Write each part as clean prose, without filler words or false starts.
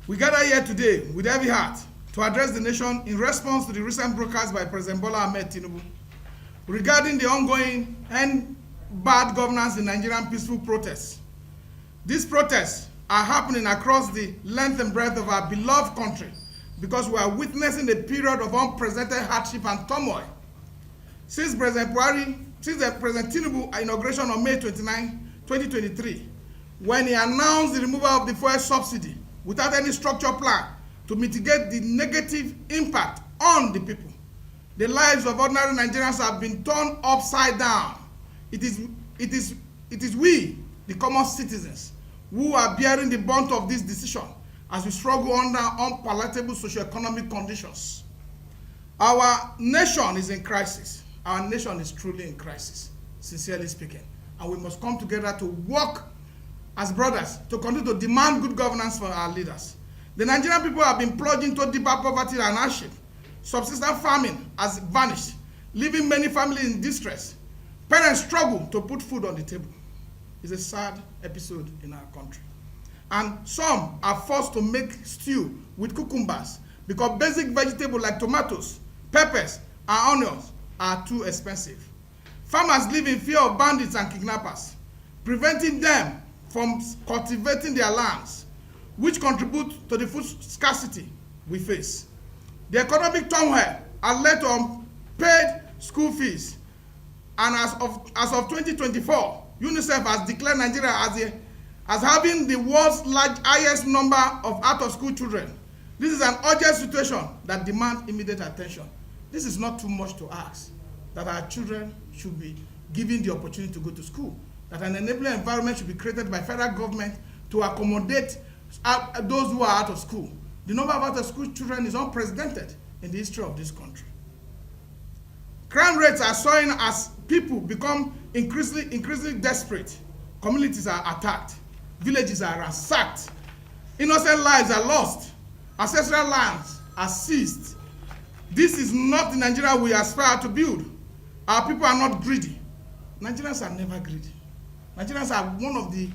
We gather here today with heavy heart to address the nation in response to the recent broadcast by President Bola Tinubu regarding the ongoing and bad governance in Nigerian peaceful protests. These protests are happening across the length and breadth of our beloved country because we are witnessing a period of unprecedented hardship and turmoil. Since President Tinubu inauguration on May 29, 2023, when he announced the removal of the fuel subsidy without any structured plan to mitigate the negative impact on the people, the lives of ordinary Nigerians have been turned upside down. It is we, the common citizens, who are bearing the brunt of this decision as we struggle under unpalatable socio-economic conditions. Our nation is in crisis. Our nation is truly in crisis, sincerely speaking. And we must come together to work as brothers to continue to demand good governance for our leaders. The Nigerian people have been plunged into deeper poverty and hardship. Subsistence farming has vanished, leaving many families in distress. Parents struggle to put food on the table. It's a sad episode in our country. And some are forced to make stew with cucumbers because basic vegetables like tomatoes, peppers, and onions are too expensive. Farmers live in fear of bandits and kidnappers, preventing them from cultivating their lands, which contribute to the food scarcity we face. The economic turmoil has led to unpaid school fees, and as of 2024, UNICEF has declared Nigeria as having the world's highest number of out-of-school children. This is an urgent situation that demands immediate attention. This is not too much to ask, that our children should be given the opportunity to go to school, that an enabling environment should be created by federal government to accommodate those who are out of school. The number of out-of-school children is unprecedented in the history of this country. Crime rates are soaring as people become increasingly desperate. Communities are attacked. Villages are ransacked. Innocent lives are lost. Ancestral lands are seized. This is not the Nigeria we aspire to build. Our people are not greedy. Nigerians are never greedy. Nigerians are one of the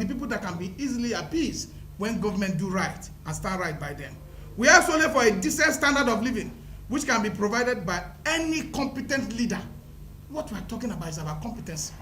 people that can be easily appeased when government do right and stand right by them. We are solely for a decent standard of living, which can be provided by any competent leader. What we are talking about is about competence.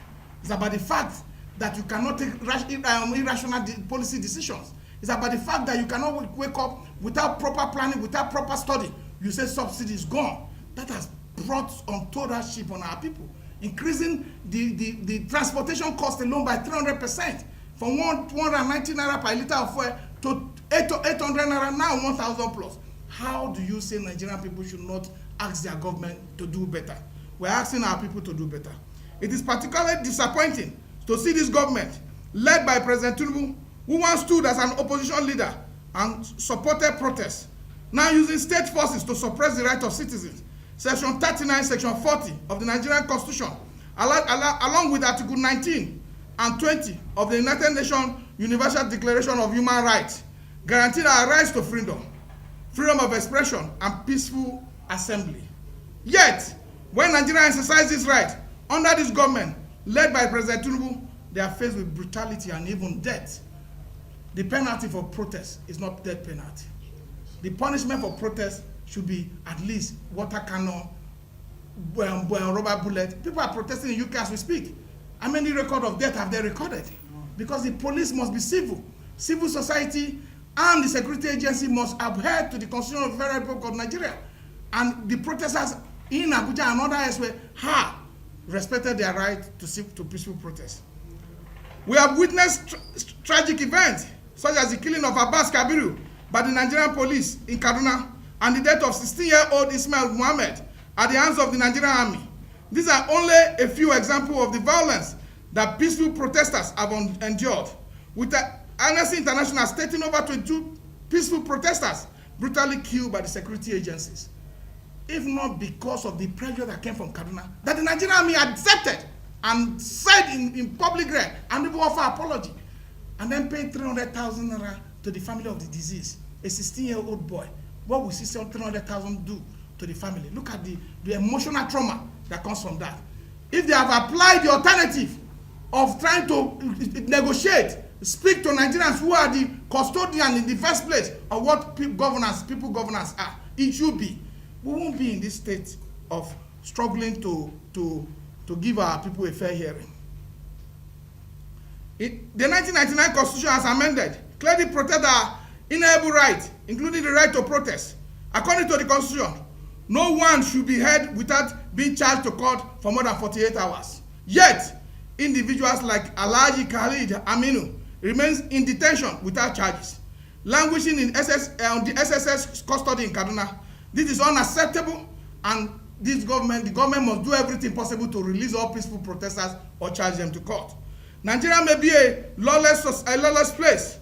It's about the fact that you cannot take irrational policy decisions. It's about the fact that you cannot wake up without proper planning, without proper study. You say subsidy is gone. That has brought untold hardship on our people, increasing the transportation cost alone by 300%, from 190 naira per liter of fuel to 800 naira, now 1,000 plus. How do you say Nigerian people should not ask their government to do better? We're asking our people to do better. It is particularly disappointing to see this government, led by President Tinubu, who once stood as an opposition leader and supported protests, now using state forces to suppress the rights of citizens. Section 39, Section 40 of the Nigerian Constitution, along with Article 19 and 20 of the United Nations Universal Declaration of Human Rights, guarantee our rights to freedom of expression, and peaceful assembly. Yet, when Nigerians exercise this right under this government, led by President Tinubu, they are faced with brutality and even death. The penalty for protest is not death penalty. The punishment for protest should be at least water cannon, rubber bullet. People are protesting in UK as we speak. How many record of death have they recorded? Because the police must be civil. Civil society and the security agency must adhere to the Constitution of the Federal Republic of Nigeria. And the protesters in Abuja and other elsewhere have respected their right to peaceful protest. We have witnessed tragic events, such as the killing of Abbas Kabiru by the Nigerian police in Kaduna and the death of 16-year-old Ismail Muhammad at the hands of the Nigerian army. These are only a few examples of the violence that peaceful protesters have endured, with the Amnesty International stating over 22 peaceful protesters brutally killed by the security agencies. If not because of the pressure that came from Kaduna, that the Nigerian army accepted and said in public realm and even offer apology, and then paid 300,000 naira to the family of the deceased, a 16-year-old boy. What will 300,000 do to the family? Look at the emotional trauma that comes from that. If they have applied the alternative of trying to negotiate speak to Nigerians who are the custodian in the first place of what people governance are. It should be. We won't be in this state of struggling to give our people a fair hearing. The 1999 Constitution, as amended, clearly protected our inalienable right, including the right to protest. According to the Constitution, no one should be heard without being charged to court for more than 48 hours. Yet, individuals like Alhaji Khalid Aminu remains in detention without charges, languishing in the SSS custody in Kaduna. This is unacceptable, and the government must do everything possible to release all peaceful protesters or charge them to court. Nigeria may be a lawless place,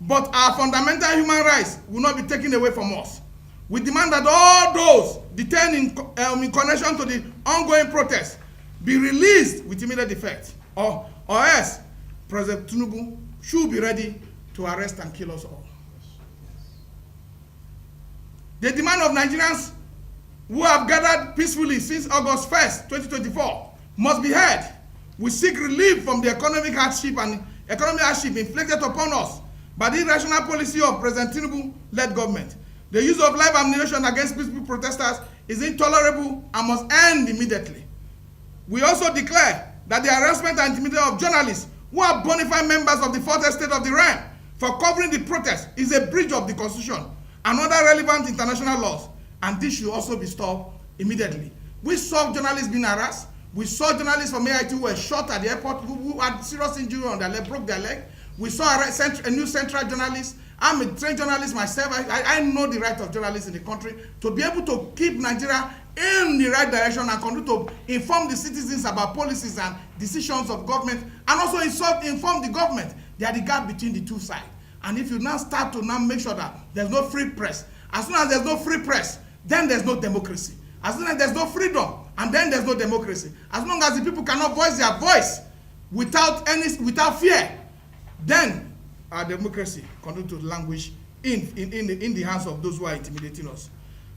but our fundamental human rights will not be taken away from us. We demand that all those detained in connection to the ongoing protests be released with immediate effect, or else President Tinubu should be ready to arrest and kill us all. The demand of Nigerians who have gathered peacefully since August 1st, 2024 must be heard. We seek relief from the economic hardship inflicted upon us by the irrational policy of President Tinubu-led government. The use of live ammunition against peaceful protesters is intolerable and must end immediately. We also declare that the harassment and intimidation of journalists who are bona fide members of the fourth estate of the realm for covering the protest is a breach of the Constitution and other relevant international laws, and this should also be stopped immediately. We saw journalists being harassed. We saw journalists from AIT who were shot at the airport, who had serious injury on their leg, broke their leg. We saw a new central journalist. I'm a trained journalist myself. I know the right of journalists in the country to be able to keep Nigeria in the right direction and continue to inform the citizens about policies and decisions of government, and also inform the government. They are the gap between the two sides. And if you now start to now make sure that there's no free press, as soon as there's no free press, then there's no democracy. As soon as there's no freedom, and then there's no democracy. As long as the people cannot voice their voice without fear, then our democracy continue to languish in the hands of those who are intimidating us.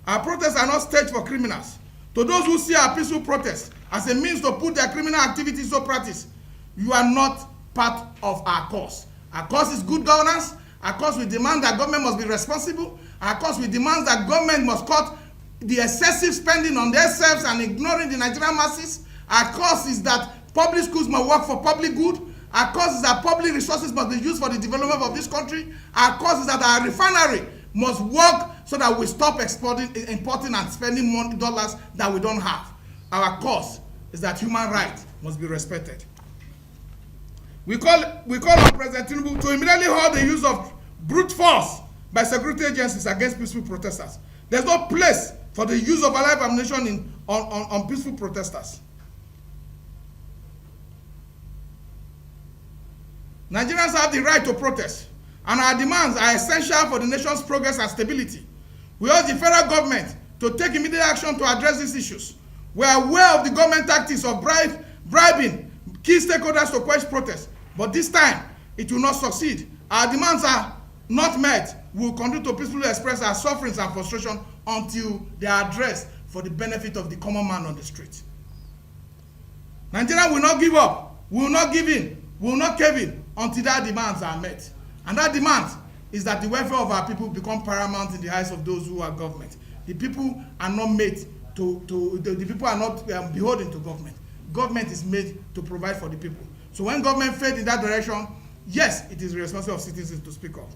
Our protests are not staged for criminals. To those who see our peaceful protests as a means to put their criminal activities to practice, you are not part of our cause. Our cause is good governance. Our cause, we demand that government must be responsible. Our cause, we demand that government must cut the excessive spending on themselves and ignoring the Nigerian masses. Our cause is that public schools must work for public good. Our cause is that public resources must be used for the development of this country. Our cause is that our refinery must work so that we stop importing and spending dollars that we don't have. Our cause is that human rights must be respected. We call on President Tinubu to immediately halt the use of brute force by security agencies against peaceful protesters. There's no place for the use of live ammunition on peaceful protesters. Nigerians have the right to protest, and our demands are essential for the nation's progress and stability. We urge the federal government to take immediate action to address these issues. We are aware of the government tactics of bribing key stakeholders to quench protests, but this time it will not succeed. Our demands are not met. We will continue to peacefully express our sufferings and frustration until they are addressed for the benefit of the common man on the street. Nigeria will not give up. We will not give in. We will not cave in until their demands are met. And that demand is that the welfare of our people become paramount in the eyes of those who are government. The people are not made the people are not beholden to government. Government is made to provide for the people. So when government fails in that direction, yes, it is the responsibility of citizens to speak up.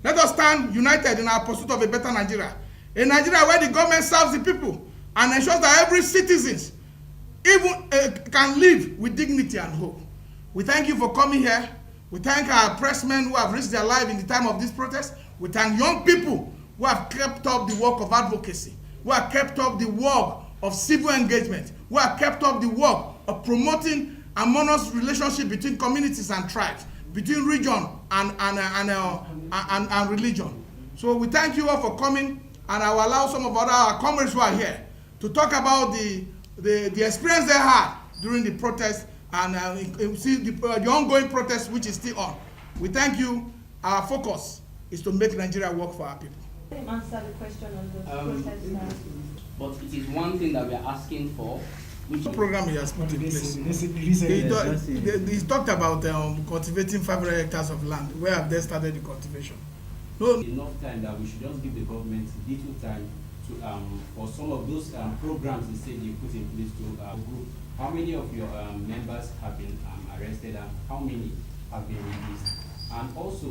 Let us stand united in our pursuit of a better Nigeria. A Nigeria where the government serves the people and ensures that every citizen even can live with dignity and hope. We thank you for coming here. We thank our pressmen who have risked their life in the time of this protest. We thank young people who have kept up the work of advocacy, who have kept up the work of civil engagement, who have kept up the work of promoting harmonious relationship between communities and tribes, between region and religion. So we thank you all for coming, and I will allow some of our comrades who are here to talk about the experience they had during the protest and see the ongoing protest which is still on. We thank you. Our focus is to make Nigeria work for our people. Let him answer the question on the protest. But it is one thing that we are asking for, Which program he has put in place. He talked about cultivating 500 hectares of land. Where have they started the cultivation? No. Enough time that we should just give the government little time to for some of those programs they say they put in place to group. How many of your members have been arrested and how many have been released? And also,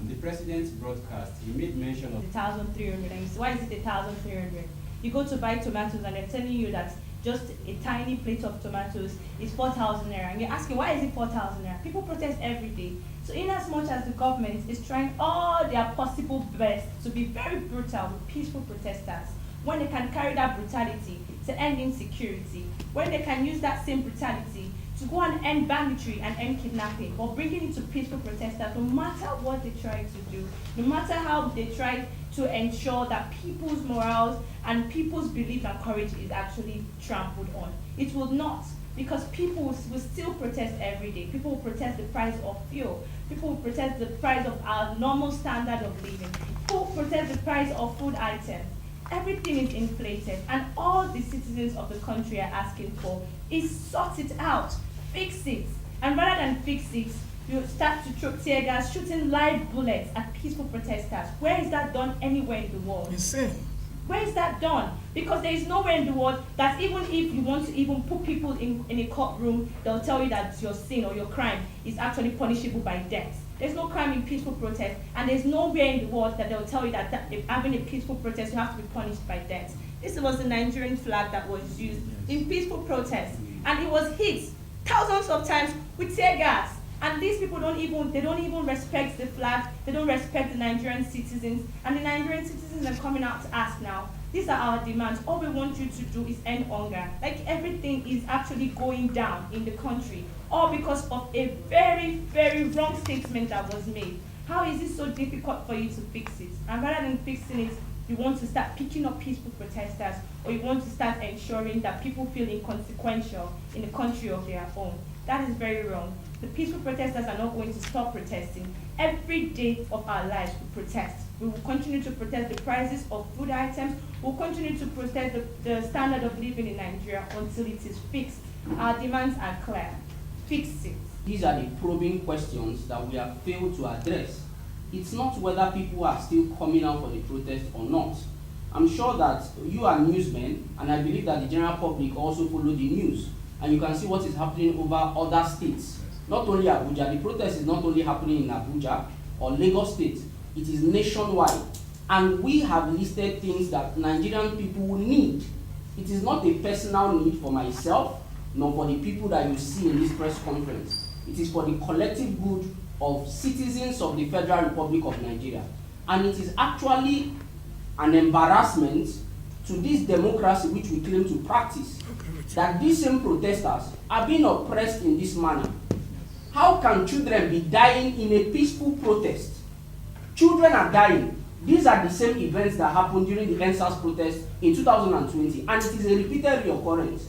the president's broadcast, he made mention of 1,300. And you say, why is it 1,300? You go to buy tomatoes and they're telling you that just a tiny plate of tomatoes is 4,000 naira. And you're asking, why is it 4,000 naira? People protest every day. So in as much as the government is trying all their possible best to be very brutal with peaceful protesters, when they can carry that brutality to end insecurity, when they can use that same brutality to go and end banditry and end kidnapping, or bringing it to peaceful protesters, no matter what they try to do, no matter how they try to ensure that people's morals and people's belief and courage is actually trampled on. It will not, because people will still protest every day. People will protest the price of fuel. People will protest the price of our normal standard of living. People will protest the price of food items. Everything is inflated, and all the citizens of the country are asking for is sort it out, fix it. And rather than fix it, you start to throw tear gas, shooting live bullets at peaceful protesters. Where is that done anywhere in the world? Insane. Where is that done? Because there is nowhere in the world that even if you want to even put people in a courtroom, they'll tell you that your sin or your crime is actually punishable by death. There's no crime in peaceful protest, and there's nowhere in the world that they'll tell you that having a peaceful protest, you have to be punished by death. This was the Nigerian flag that was used in peaceful protest, and it was hit thousands of times with tear gas. And these people don't even respect the flag. They don't respect the Nigerian citizens, and the Nigerian citizens are coming out to ask now. These are our demands. All we want you to do is end hunger. Like everything is actually going down in the country, all because of a very, very wrong statement that was made. How is it so difficult for you to fix it? And rather than fixing it, you want to start picking up peaceful protesters, or you want to start ensuring that people feel inconsequential in the country of their own. That is very wrong. The peaceful protesters are not going to stop protesting. Every day of our lives we protest. We will continue to protest the prices of food items. We'll continue to protest the standard of living in Nigeria until it is fixed. Our demands are clear. Fix it. These are the probing questions that we have failed to address. It's not whether people are still coming out for the protest or not. I'm sure that you are newsmen, and I believe that the general public also follow the news, and you can see what is happening over other states. Not only Abuja, the protest is not only happening in Abuja or Lagos State, it is nationwide. And we have listed things that Nigerian people will need. It is not a personal need for myself, nor for the people that you see in this press conference. It is for the collective good of citizens of the Federal Republic of Nigeria. And it is actually an embarrassment to this democracy which we claim to practice, that these same protesters are being oppressed in this manner. How can children be dying in a peaceful protest? Children are dying. These are the same events that happened during the NSAS protest in 2020, and it is a repeated reoccurrence.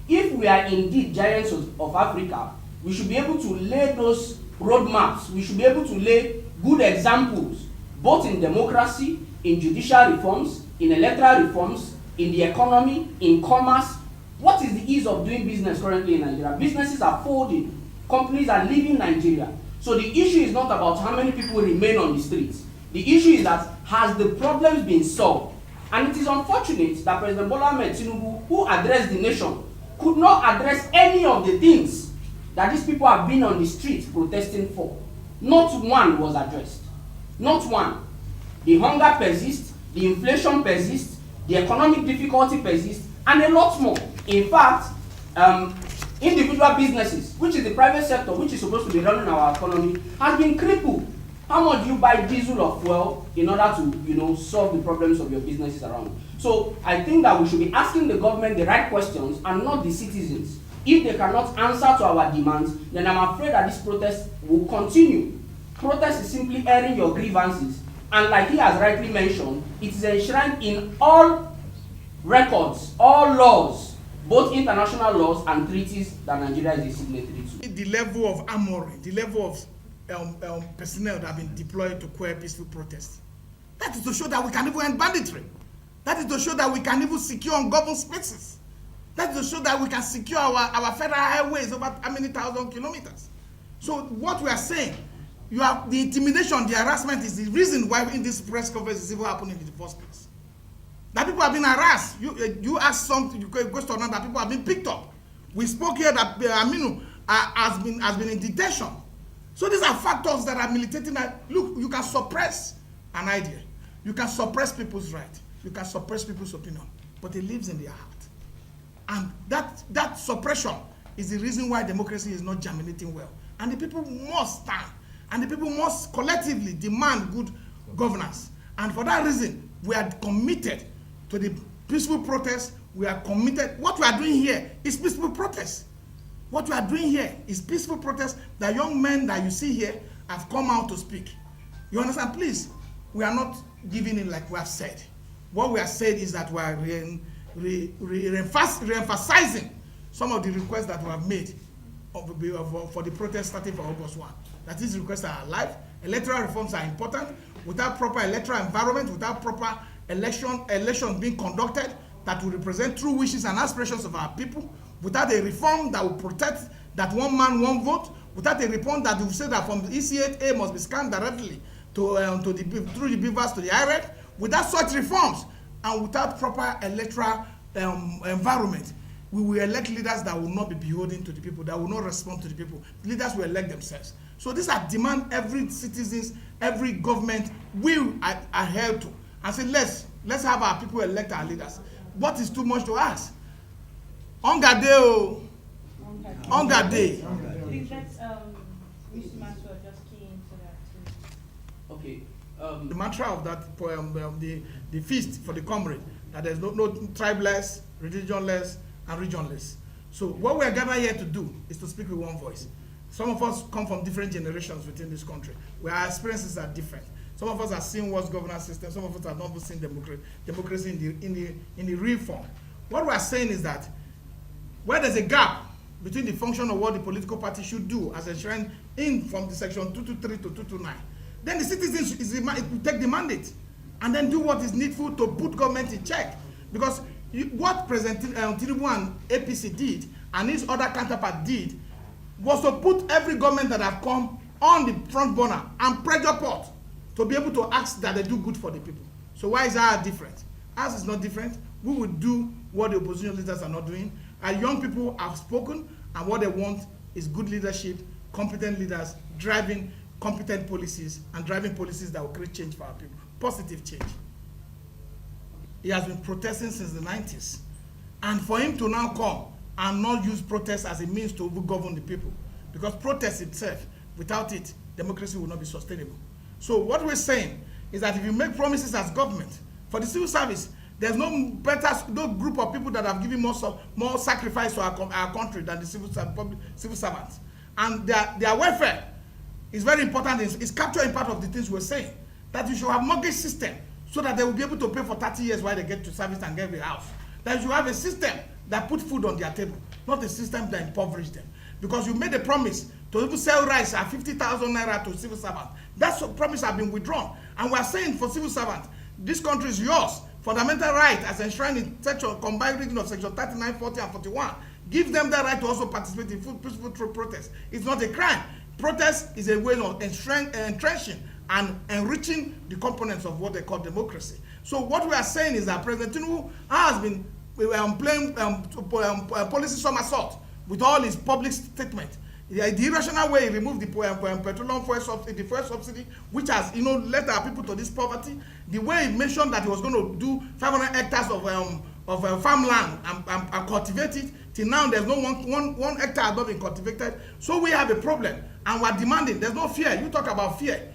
If we are indeed giants of Africa, we should be able to lay those roadmaps. We should be able to lay good examples, both in democracy, in judicial reforms, in electoral reforms, in the economy, in commerce. What is the ease of doing business currently in Nigeria? Businesses are folding. Companies are leaving Nigeria. So the issue is not about how many people remain on the streets. The issue is that has the problems been solved? And it is unfortunate that President Bola Tinubu, who addressed the nation, could not address any of the things that these people have been on the streets protesting for. Not one was addressed. Not one. The hunger persists, the inflation persists, the economic difficulty persists, and a lot more. In fact, individual businesses, which is the private sector, which is supposed to be running our economy, has been crippled. How much do you buy diesel or fuel in order to, solve the problems of your businesses around? So I think that we should be asking the government the right questions and not the citizens. If they cannot answer to our demands, then I'm afraid that this protest will continue. Protest is simply airing your grievances. And like he has rightly mentioned, it is enshrined in all records, all laws, both international laws and treaties that Nigeria is a signatory to. The level of armory, the level of personnel that have been deployed to quell peaceful protests. That is to show that we can even end banditry. That is to show that we can even secure ungoverned spaces. That's to show that we can secure our federal highways over how many thousand kilometers. So what we are saying, you have the intimidation, the harassment is the reason why in this press conference is even happening in the first place. That people have been harassed. You ask something, you go to another, that people have been picked up. We spoke here that Aminu has been in detention. So these are factors that are militating. Look, you can suppress an idea. You can suppress people's right. You can suppress people's opinion. But it lives in their heart. And that suppression is the reason why democracy is not germinating well. And the people must stand. And the people must collectively demand good governance. And for that reason, we are committed to the peaceful protest. We are committed. What we are doing here is peaceful protest. What we are doing here is peaceful protest. The young men that you see here have come out to speak. You understand? Please, we are not giving in like we have said. What we have said is that we are re-emphasizing some of the requests that we have made for the protest starting from August 1. That these requests are alive. Electoral reforms are important. Without proper electoral environment, without proper elections being conducted that will represent true wishes and aspirations of our people, without a reform that will protect that one man, one vote, without a reform that will say that from the EC8A must be scanned directly through the beavers to the IREC, without such reforms and without proper electoral environment, we will elect leaders that will not be beholden to the people, that will not respond to the people. Leaders will elect themselves. So these are demand every citizens, every government will adhere to. And say, let's have our people elect our leaders. What is too much to ask? Hunger day, oh. Hunger day. Please let's Mr. Maxwell just key into that too. Okay. The mantra of that poem, the feast for the comrade, that there's no tribeless, religionless, and regionless. So what we are gathered here to do is to speak with one voice. Some of us come from different generations within this country, where our experiences are different. Some of us have seen what's governance system. Some of us have not seen democracy in the real form. What we are saying is that where there's a gap between the function of what the political party should do as enshrined in from the section 223 to 229, then the citizens will take the mandate and then do what is needful to put government in check. Because what President Tinubu and APC did and his other counterpart did was to put every government that have come on the front burner and pressure pot to be able to ask that they do good for the people. So why is ours different? Ours is not different. We will do what the opposition leaders are not doing. Our young people have spoken, and what they want is good leadership, competent leaders, driving competent policies, and driving policies that will create change for our people. Positive change. He has been protesting since the 90s. And for him to now come and not use protest as a means to govern the people, because protest itself, without it, democracy will not be sustainable. So what we're saying is that if you make promises as government, for the civil service, there's no group of people that have given more sacrifice to our country than the civil servants. And their welfare is very important. It's captured in part of the things we're saying. That you should have mortgage system so that they will be able to pay for 30 years while they get to service and get a house. That you should have a system that put food on their table, not a system that impoverishes them. Because you made a promise to even sell rice at 50,000 naira to civil servants. That promise has been withdrawn. And we are saying for civil servants, this country is yours. Fundamental right as enshrined in combined reading of section 39, 40, and 41. Give them that right to also participate in peaceful protest. It's not a crime. Protest is a way of entrenching and enriching the components of what they call democracy. So what we are saying is that President Tinubu has been playing policy somersault with all his public statements. The irrational way he removed the petroleum fuel subsidy, the fuel subsidy, which has led our people to this poverty. The way he mentioned that he was going to do 500 hectares of farmland and cultivate it. Till now, there's no one hectare has not been cultivated. So we have a problem, and we're demanding. There's no fear. You talk about fear.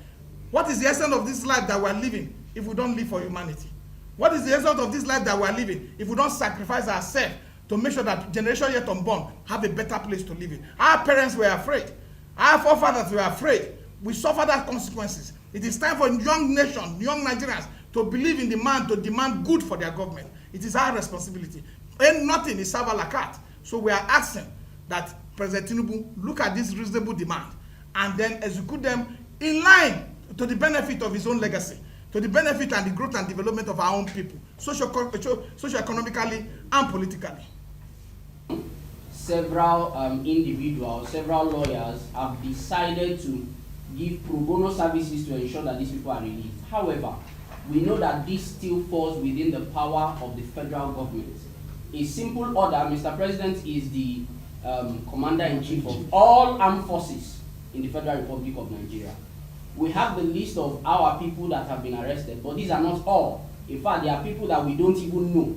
What is the essence of this life that we're living if we don't live for humanity? What is the essence of this life that we're living if we don't sacrifice ourselves to make sure that generation yet unborn have a better place to live in? Our parents were afraid. Our forefathers were afraid. We suffer that consequences. It is time for young nation, young Nigerians to believe in demand, to demand good for their government. It is our responsibility. Ain't nothing is serve a la carte. So we are asking that President Tinubu look at this reasonable demand and then execute them in line to the benefit of his own legacy, to the benefit and the growth and development of our own people, socio-economically and politically. several individuals, several lawyers have decided to give pro bono services to ensure that these people are released. However, we know that this still falls within the power of the federal government. A simple order, Mr. President is the Commander-in-Chief of all armed forces in the Federal Republic of Nigeria. We have the list of our people that have been arrested, but these are not all. In fact, there are people that we don't even know.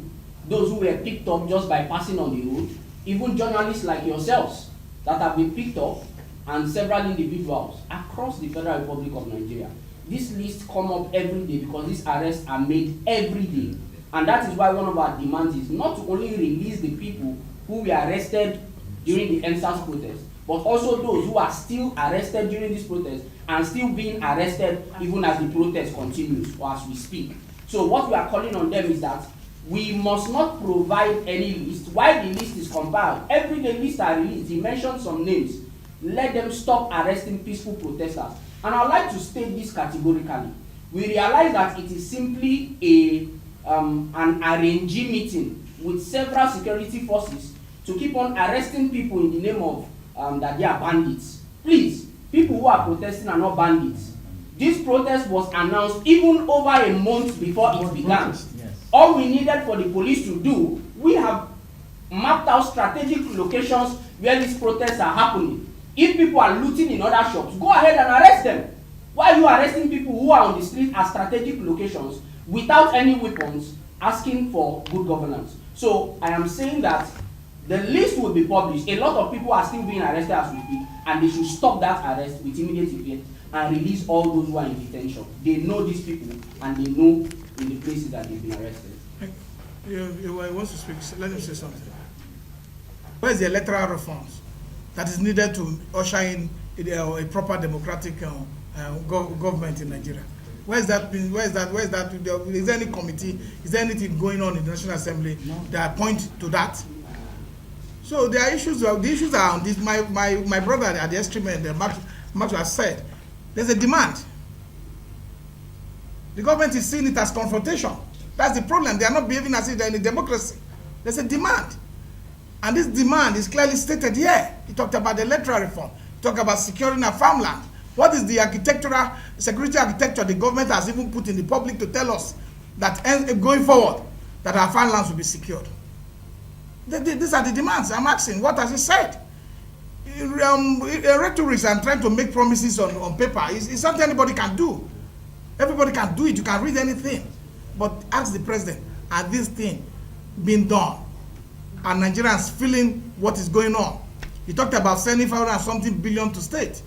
Those who were picked up just by passing on the road, even journalists like yourselves that have been picked up, and several individuals across the Federal Republic of Nigeria. This list come up every day because these arrests are made every day. And that is why one of our demands is not to only release the people who were arrested during the NSAS protest, but also those who are still arrested during this protest and still being arrested even as the protest continues or as we speak. So what we are calling on them is that we must not provide any list. While the list is compiled, every day lists are released. He mentioned some names. Let them stop arresting peaceful protesters. And I would like to state this categorically. We realize that it is simply an RNG meeting with several security forces to keep on arresting people in the name of that they are bandits. Please, people who are protesting are not bandits. This protest was announced even over a month before it began. All we needed for the police to do, we have mapped out strategic locations where these protests are happening. If people are looting in other shops, go ahead and arrest them. Why are you arresting people who are on the street at strategic locations without any weapons, asking for good governance? So I am saying that the list will be published. A lot of people are still being arrested as we speak, and they should stop that arrest with immediate effect and release all those who are in detention. They know these people, and they know in the places that they've been arrested. You want to speak? Let him say something. Where is the electoral reforms that is needed to usher in a proper democratic government in Nigeria? Where is that? Is there any committee? Is there anything going on in the National Assembly that point to that? So there are issues. The issues are on this. My brother at the extreme end, Max has said, there's a demand. The government is seeing it as confrontation. That's the problem. They are not behaving as if they're in a democracy. There's a demand. And this demand is clearly stated here. He talked about the electoral reform. He talked about securing our farmland. What is the security architecture the government has even put in the public to tell us that going forward, that our farmlands will be secured? These are the demands. I'm asking, what has he said? Rhetoric and trying to make promises on paper is something anybody can do. Everybody can do it. You can read anything. But ask the president, has this thing been done? Are Nigerians feeling what is going on? He talked about sending 500 and something billion to state.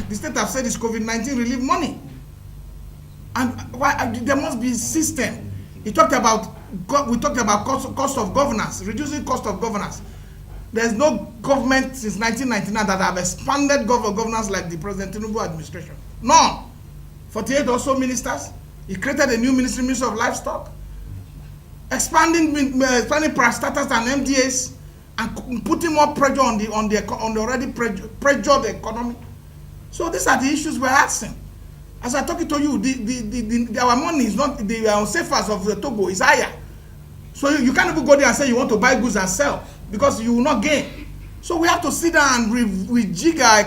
The state have said it's COVID-19 relief money. And why there must be a system. We talked about cost of governance, reducing cost of governance. There's no government since 1999 that have expanded governance like the President Tinubu administration. None. 48 or so ministers. He created a new ministry of livestock, expanding parastatals and MDAs, and putting more pressure on the already pressured economy. So these are the issues we're asking. As I'm talking to you, our money is not the CFAs of the Togo is higher. So you can't even go there and say you want to buy goods and sell because you will not gain. So we have to sit down and rejig our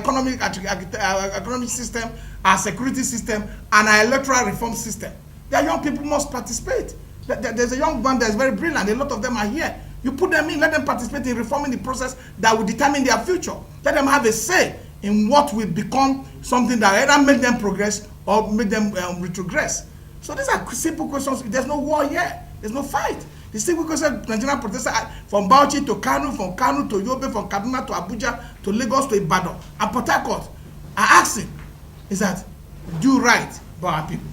economic system, our security system, and our electoral reform system. The young people must participate. There's a young man that's very brilliant. A lot of them are here. You put them in, let them participate in reforming the process that will determine their future. Let them have a say in what will become something that either make them progress or make them retrogress. So these are simple questions. There's no war here. There's no fight. The simple question Nigerian protesters from Bauchi to Kano, from Kano to Yobe, from Kaduna to Abuja to Lagos to Ibadan and Port Harcourt are asking is that do right by our people.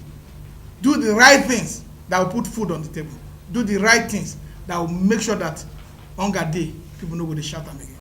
Do the right things that will put food on the table. Do the right things that will make sure that hunger day people know where they shout them again.